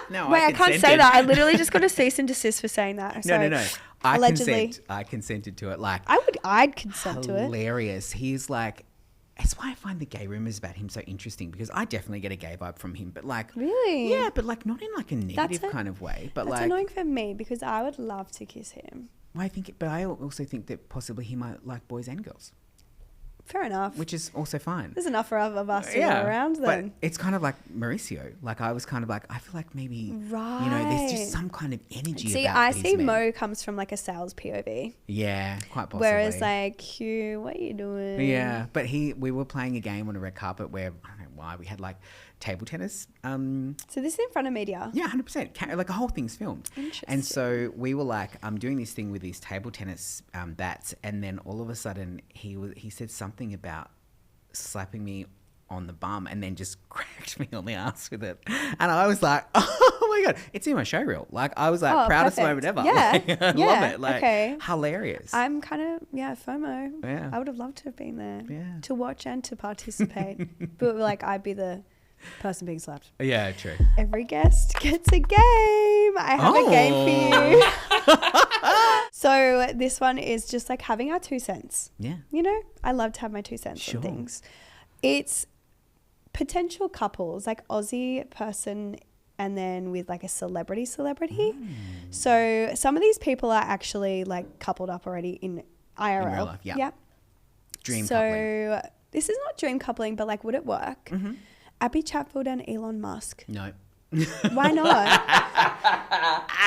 No, Wait, I can't say consented. that. I literally just got a cease and desist for saying that. No, Sorry. no. I Allegedly. consented to it. Like, I'd consent to it. hilarious. He's like, that's why I find the gay rumors about him so interesting, because I definitely get a gay vibe from him, but like, Really? yeah, but like not in like a negative a- kind of way, but That's like, annoying for me because I would love to kiss him. but I also think that possibly he might like boys and girls, Fair enough. which is also fine. There's enough for other of us to go around then. But it's kind of like Mauricio. Like I was kind of like, I feel like maybe, there's Right. just some kind of energy See, about I these see men. Mo comes from like a sales POV. Yeah, quite possibly. Whereas like Hugh, what are you doing? Yeah, but we were playing a game on a red carpet where, I don't know why, we had like table tennis. So this is in front of media. Yeah, 100%. Like a whole thing's filmed. Interesting. And so we were like, I'm doing this thing with these table tennis bats, and then all of a sudden he said something about slapping me on the bum and then just cracked me on the ass with it. And I was like, oh my God. It's in my show reel. Like, I was like, Oh, proudest perfect. moment ever. Yeah. Like, I Yeah. love it. Like, Okay. hilarious. I'm kind of, FOMO. Yeah. I would have loved to have been there. Yeah. To watch and to participate. But like, I'd be the person being slapped. Yeah, true. Every guest gets a game. I have a game for you. So this one is just like having our 2 cents. Yeah. You know, I love to have my 2 cents Sure. on things. It's potential couples, like Aussie person and then with like a celebrity. So some of these people are actually like coupled up already in IRL. In real life, yeah. Yep. Dream so coupling. this is not dream coupling, but like, would it work? Mm-hmm. Abby Chatfield and Elon Musk. No. Why not?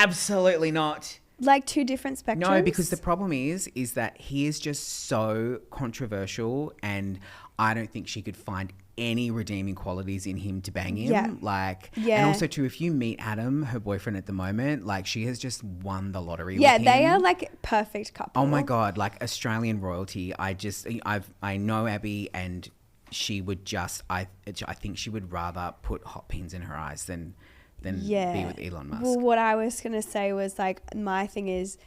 Absolutely not. Like 2 different spectrums? No, because the problem is that he is just so controversial, and I don't think she could find any redeeming qualities in him to bang him. Yeah. Like, Yeah. and also too, if you meet Adam, her boyfriend at the moment, like she has just won the lottery. Yeah, with him. they are like perfect couple. Oh my God, like Australian royalty. I know Abby, and she would just, I think she would rather put hot pins in her eyes than be with Elon Musk. Well, what I was going to say was like, my thing is,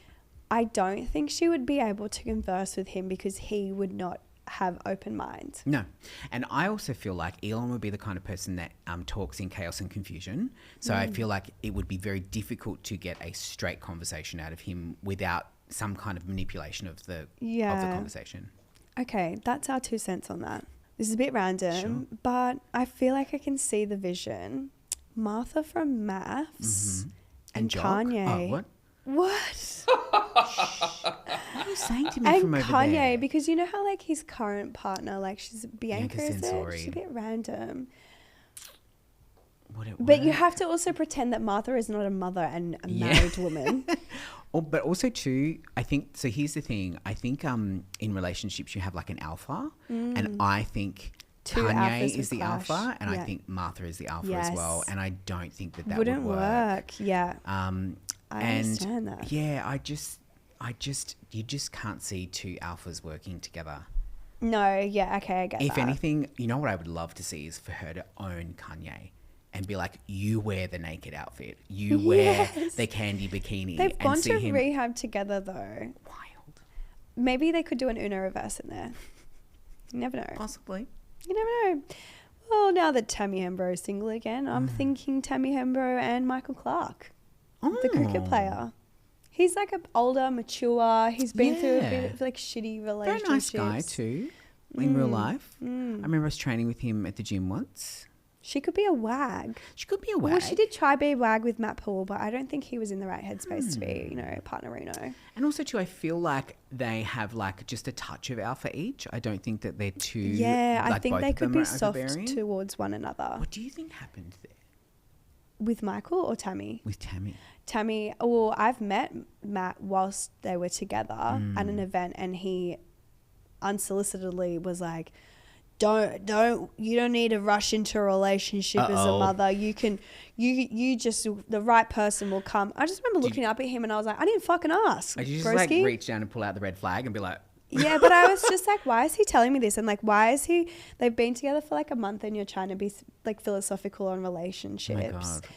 I don't think she would be able to converse with him because he would not have open mind. No. And I also feel like Elon would be the kind of person that talks in chaos and confusion. So I feel like it would be very difficult to get a straight conversation out of him without some kind of manipulation of the conversation. Okay, that's our 2 cents on that. This is a bit random, Sure. but I feel like I can see the vision. Martha from Maths and Jock? Kanye. Oh, what? What? What are you saying to me And from over Kanye, there? because you know how like his current partner, like she's Bianca, Bianca is it? Censori. She's a bit random. Would it But you work? have to also pretend that Martha is not a mother and a Yeah. married woman. But also too, I think, so here's the thing. I think in relationships you have like an alpha, and I think Two Kanye alphas is would the clash. alpha, and I Yeah. think Martha is the alpha Yes. as well. And I don't think that Wouldn't would work. Yeah. And I understand that. Yeah, you just can't see 2 alphas working together. No, yeah, okay, I get If that. anything, you know what I would love to see is for her to own Kanye and be like, you wear the naked outfit, you wear Yes. the candy bikini. They've and gone see to him rehab together though. wild. Maybe they could do an Uno reverse in there. You never know. Possibly. You never know. Well, now that Tammy Hembrow is single again, I'm thinking Tammy Hembrow and Michael Clark, the cricket Oh. player. He's like an older, mature. He's been through a Yeah. bit of like shitty Very relationships. nice guy too, in real life. I remember us training with him at the gym once. She could be a wag. She could be a wag. Well, she did try be a wag with Matt Poole, but I don't think he was in the right headspace to be, you know, partner Reno. And also too, I feel like they have like just a touch of alpha each. I don't think that they're too. Yeah, I like, think both they of could them be are soft overbearing. towards one another. What do you think happened there With Michael or Tammy? with Tammy? Tammy, well, I've met Matt whilst they were together at an event, and he unsolicitedly was like, you don't need to rush into a relationship as a Uh-oh. mother. You can, you just, the right person will come. I just remember looking up at him and I was like, I didn't fucking ask, Did you just broski. like reach down and pull out the red flag and be like, Yeah, but I was just like, why is he telling me this? And like, why is he, they've been together for like a month and you're trying to be like philosophical on relationships. God.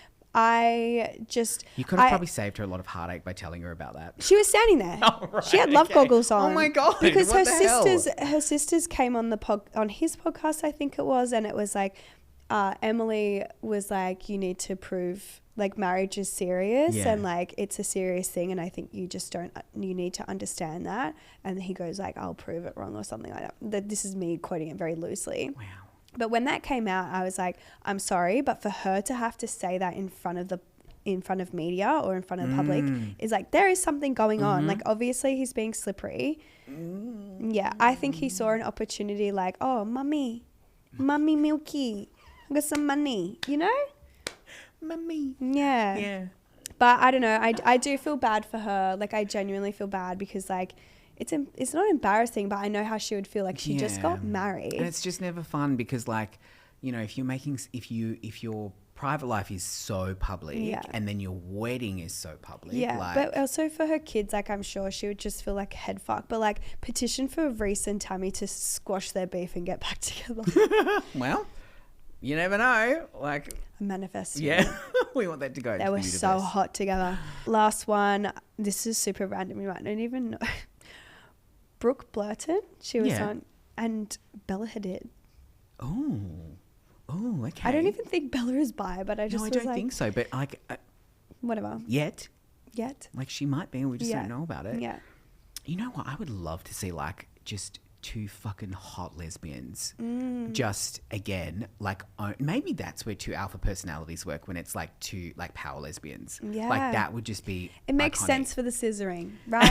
you could have probably saved her a lot of heartache by telling her about that. She was standing there. Oh, right, She had love okay. goggles on. Oh my God, Because what the hell? her sisters came on on his podcast, I think it was, and it was like Emily was like, you need to prove like marriage is serious Yeah. and like it's a serious thing, and I think you need to understand that. And he goes like, I'll prove it wrong or something like that. This is me quoting it very loosely. Wow. But when that came out, I was like, I'm sorry, but for her to have to say that in front of media or in front of the public is like, there is something going on. Like, obviously he's being slippery. Yeah, I think he saw an opportunity like, oh, mummy Milky, I got some money, you know? Mummy. Yeah. Yeah. But I don't know. I do feel bad for her. Like, I genuinely feel bad because like, it's not embarrassing, but I know how she would feel. Like, she just got married. And it's just never fun because, like, you know, if your private life is so public and then your wedding is so public. Yeah, like, but also for her kids, like, I'm sure she would just feel like head fuck. But like, petition for Reese and Tammy to squash their beef and get back together. well, you never know. Like, Manifest. yeah. We want that to go. They were so hot together. Last one. This is super random. You might not even know. Brooke Blurton. She was on, and Bella Hadid. Oh, okay. I don't even think Bella is bi, but I just I was don't like, think so. But like, whatever. yet, Like she might be. We just don't know about it. Yeah. You know what? I would love to see like just two fucking hot lesbians. Just again, like maybe that's where two alpha personalities work, when it's like two like power lesbians. Yeah. Like that would just be It makes iconic. sense for the scissoring, right?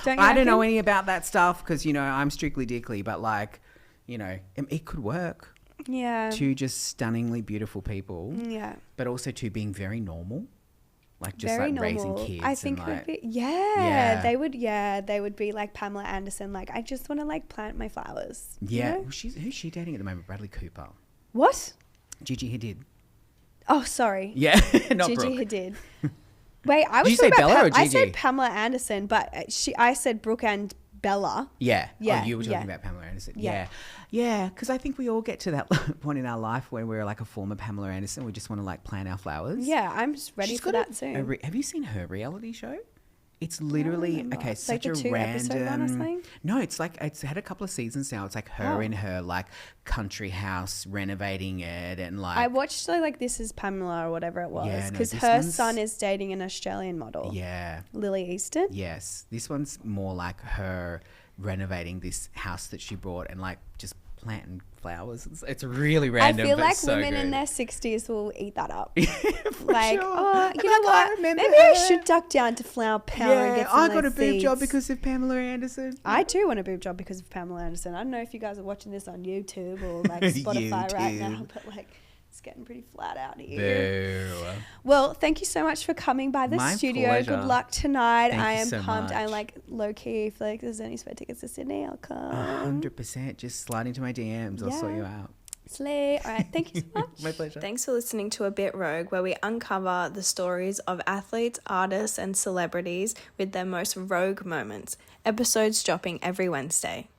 I don't know any about that stuff because, you know, I'm strictly dickly, but like, you know, it could work. Yeah. Two just stunningly beautiful people. Yeah. But also two being very normal. Like just Very like normal. raising kids. I think and would like, be they would be like Pamela Anderson. Like, I just want to like plant my flowers. yeah. You know? Well, who's she dating at the moment? Bradley Cooper. What? Gigi Hadid. Oh, sorry. Yeah. Not Gigi Brooke. Hadid. Wait, I was Did you say talking about Bella or I Gigi? said Pamela Anderson, but I said Brooke and Bella. Yeah. Yeah, Oh, you were talking yeah. about Pamela Anderson. Yeah. Yeah. Yeah. Because I think we all get to that point in our life where we're like a former Pamela Anderson. We just want to like plant our flowers. Yeah, I'm just ready She's for got that soon. have you seen her reality show? It's literally remember. okay. It's like Such the a 2 episode one or random. something? No, it's like it's had a couple of seasons now. It's like her in her like country house renovating it and like I watched like This Is Pamela or whatever it was, Yeah, no, because this her one's- son is dating an Australian model, yeah. Lily Easton. Yes, this one's more like her renovating this house that she bought and like just planting flowers. It's really random. I feel but like so women in good. their 60s will eat that up. For Like, sure. oh, you Like, know I what? remember Maybe I her. should duck down to Flower Power and Yeah, get some I of got a those boob job seeds. because of Pamela Anderson. I do want a boob job because of Pamela Anderson. I don't know if you guys are watching this on YouTube or like Spotify right now, YouTube. but like it's getting pretty flat out here. Boo. Well, thank you so much for coming by the My studio. pleasure. Good luck tonight. Thank I you am so pumped. I much. like low key. If like there's any spare tickets to Sydney, I'll come. 100%. Just slide into my DMs. I'll sort you out. Slay. All right. Thank you so much. My pleasure. Thanks for listening to A Bit Rogue, where we uncover the stories of athletes, artists, and celebrities with their most rogue moments. Episodes dropping every Wednesday.